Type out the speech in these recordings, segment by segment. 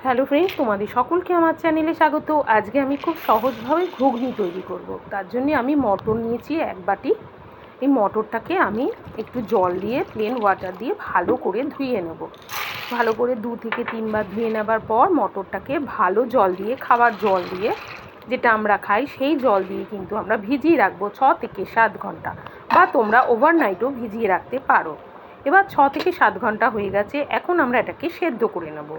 Hello friends, তোমাদের সকলকে আমার চ্যানেলে স্বাগত। আজকে আমি খুব সহজভাবে ঘুগনি তৈরি করব। তার জন্য আমি মটর নিয়েছি এক বাটি। এই মটরটাকে আমি একটু জল দিয়ে প্লেন ওয়াটার দিয়ে ভালো করে ধুয়ে নেব। ভালো করে 2 থেকে 3 বার ধুয়ে নেবার পর মটরটাকে ভালো জল দিয়ে, খাবার জল দিয়ে যেটা আমরা খাই সেই জল দিয়ে কিন্তু আমরা ভিজিয়ে রাখবো 6 থেকে 7 ঘন্টা, বা তোমরা ওভারনাইটও ভিজিয়ে রাখতে পারো। এবার 6 থেকে 7 ঘন্টা হয়ে গেছে, এখন আমরা এটাকে সেদ্ধ করে নেব।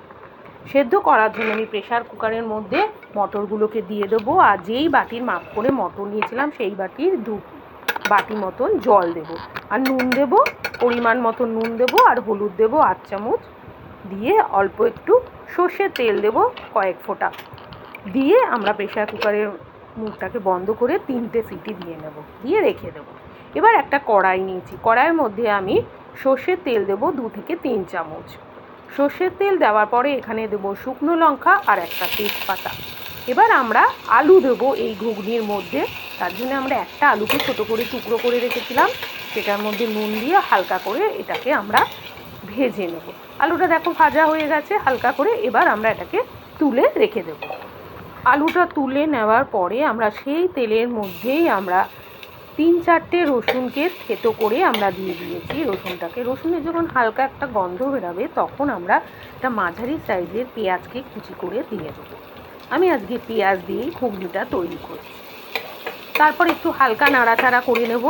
সেদ্ধ করার জন্য আমি প্রেশার কুকারের মধ্যে মটরগুলোকে দিয়ে দেবো, আর যেই বাটির মাপ করে মটর নিয়েছিলাম সেই বাটির 2 বাটি মতন জল দেব, আর নুন দেব, পরিমাণ মতো নুন দেব, আর হলুদ দেব 8 চামচ, দিয়ে অল্প একটু সর্ষের তেল দেব কয়েক ফোঁটা, দিয়ে আমরা প্রেশার কুকারের মুখটাকে বন্ধ করে 3টে সিটি দিয়ে নেব, দিয়ে রেখে দেব। এবার একটা কড়াই নিয়েছি, কড়াইয়ের মধ্যে আমি সর্ষের তেল দেব 2 থেকে 3 চামচ। সর্ষের তেল দেওয়ার পরে এখানে দেবো শুকনো লঙ্কা আর একটা তেজপাতা। এবার আমরা আলু দেবো এই ঘুগনির মধ্যে। তার জন্য আমরা একটা আলুকে ছোটো করে টুকরো করে রেখেছিলাম, সেটার মধ্যে নুন দিয়ে হালকা করে এটাকে আমরা ভেজে নেব। আলুটা দেখো ভাজা হয়ে গেছে হালকা করে। এবার আমরা এটাকে তুলে রেখে দেব। আলুটা তুলে নেওয়ার পরে আমরা সেই তেলের মধ্যেই আমরা 3-4টে রসুনকে থেতো করে আমরা দিয়ে দিয়েছি। রসুনের যখন হালকা একটা গন্ধ বেরাবে তখন আমরা একটা মাঝারি সাইজের পেঁয়াজকে কুচি করে দিয়ে দেবো। আমি আজকে পেঁয়াজ দিয়েই ঘুগনিটা তৈরি করছি। তারপর একটু হালকা নাড়াচাড়া করে নেব।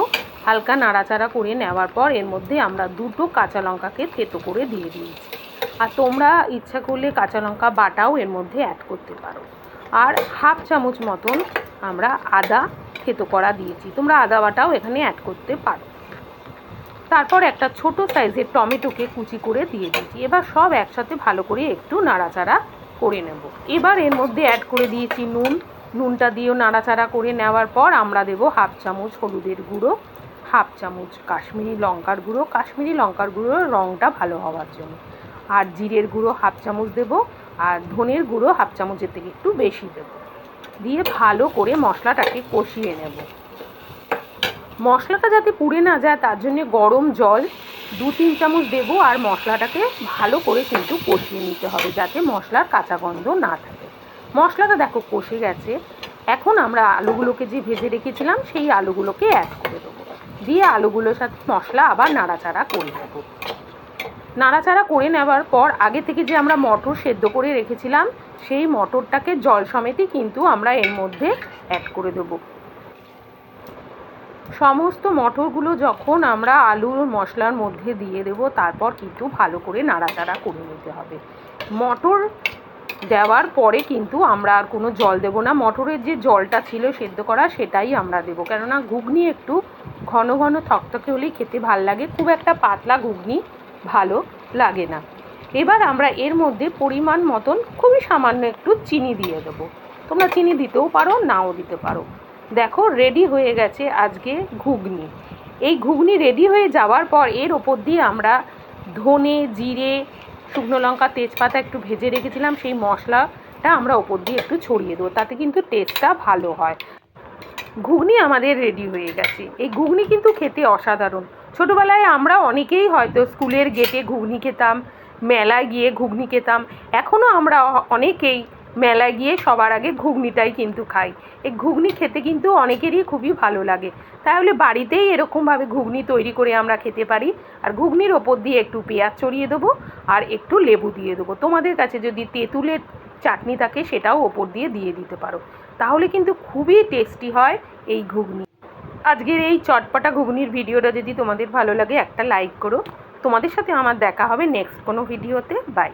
হালকা নাড়াচাড়া করে নেওয়ার পর এর মধ্যে আমরা 2টো কাঁচা লঙ্কাকে থেতো করে দিয়ে দিয়েছি, আর তোমরা ইচ্ছা করলে কাঁচা লঙ্কা বাটাও এর মধ্যে অ্যাড করতে পারো। আর 1/2 চামচ মতন আমরা আদা থেতো করা দিয়েছি, তোমরা আদা বাটাও এখানে অ্যাড করতে পারো। তারপর একটা ছোট সাইজের টমেটোকে কুচি করে দিয়ে দিয়েছি। এবার সব একসাথে ভালো করে একটু নাড়াচাড়া করে নেব। এবার এর মধ্যে অ্যাড করে দিয়েছি নুন। নুনটা দিয়েও নাড়াচাড়া করে নেওয়ার পর আমরা দেবো 1/2 চামচ হলুদের গুঁড়ো, 1/2 চামচ কাশ্মীরি লঙ্কার গুঁড়ো, কাশ্মীরি লঙ্কার গুঁড়োর রঙটা ভালো হওয়ার জন্য, আর জিরের গুঁড়ো 1/2 চামচ দেবো, আর ধনের গুঁড়ো 1/2 চামচের থেকে একটু বেশি দেবো। দিয়ে ভালো করে মশলাটাকে কষিয়ে নেব। মশলাটা যাতে পুড়ে না যায় তার জন্য গরম জল 2-3 চামচ দেবো, আর মশলাটাকে ভালো করে কিন্তু কষিয়ে নিতে হবে যাতে মশলার কাঁচা গন্ধ না থাকে। মশলাটা দেখো কষে গেছে। এখন আমরা আলুগুলোকে যে ভেজে রেখেছিলাম সেই আলুগুলোকে অ্যাড করে দেবো, দিয়ে আলুগুলোর সাথে মশলা আবার নাড়াচাড়া করে নেব। নাড়াচাড়া করে নেওয়ার পর আগে থেকে যে আমরা মটর সেদ্ধ করে রেখেছিলাম সেই মটরটাকে জল সমেতই কিন্তু আমরা এর মধ্যে অ্যাড করে দেবো। সমস্ত মটরগুলো যখন আমরা আলুর মশলার মধ্যে দিয়ে দেব তারপর কিন্তু ভালো করে নাড়াচাড়া করে নিতে হবে। মটর দেওয়ার পরে কিন্তু আমরা আর কোনো জল দেব না। মটরের যে জলটা ছিল সেদ্ধ করা সেটাই আমরা দেবো, কেননা ঘুগনি একটু ঘন ঘন থকথকে হলেই খেতে ভালো লাগে, খুব একটা পাতলা ঘুগনি ভালো লাগে না। এবার আমরা এর মধ্যে পরিমাণ মতন খুবই সামান্য একটু চিনি দিয়ে দেবো। তোমরা চিনি দিতেও পারো, নাও দিতে পারো। দেখো রেডি হয়ে গেছে আজকে ঘুগনি। এই ঘুগনি রেডি হয়ে যাওয়ার পর এর ওপর দিয়ে আমরা ধনে, জিরে, শুকনো লঙ্কা, তেজপাতা একটু ভেজে রেখেছিলাম সেই মশলাটা আমরা ওপর দিয়ে একটু ছড়িয়ে দেবো, তাতে কিন্তু টেস্টটা ভালো হয়। ঘুগনি আমাদের রেডি হয়ে গেছে। এই ঘুগনি কিন্তু খেতে অসাধারণ। ছোটোবেলায় আমরা অনেকেই হয়তো স্কুলের গেটে ঘুগনি খেতাম, মেলায় গিয়ে ঘুগনি খেতাম। এখনও আমরা অনেকেই মেলায় গিয়ে সবার আগে ঘুগনিটাই কিন্তু খাই। এই ঘুগনি খেতে কিন্তু অনেকেরই খুবই ভালো লাগে। তাহলে বাড়িতেই এরকমভাবে ঘুগনি তৈরি করে আমরা খেতে পারি। আর ঘুগনির ওপর দিয়ে একটু পেঁয়াজ ছড়িয়ে দেবো আর একটু লেবু দিয়ে দেবো। তোমাদের কাছে যদি তেঁতুলের চাটনি থাকে সেটাও ওপর দিয়ে দিতে পারো, তাহলে কিন্তু খুবই টেস্টি হয় এই ঘুগনি। আজকের এই চটপটা ঘুগনির ভিডিওটা যদি তোমাদের ভালো লাগে একটা লাইক করো। তোমাদের সাথে আমার দেখা হবে নেক্সট কোনো ভিডিওতে। বাই।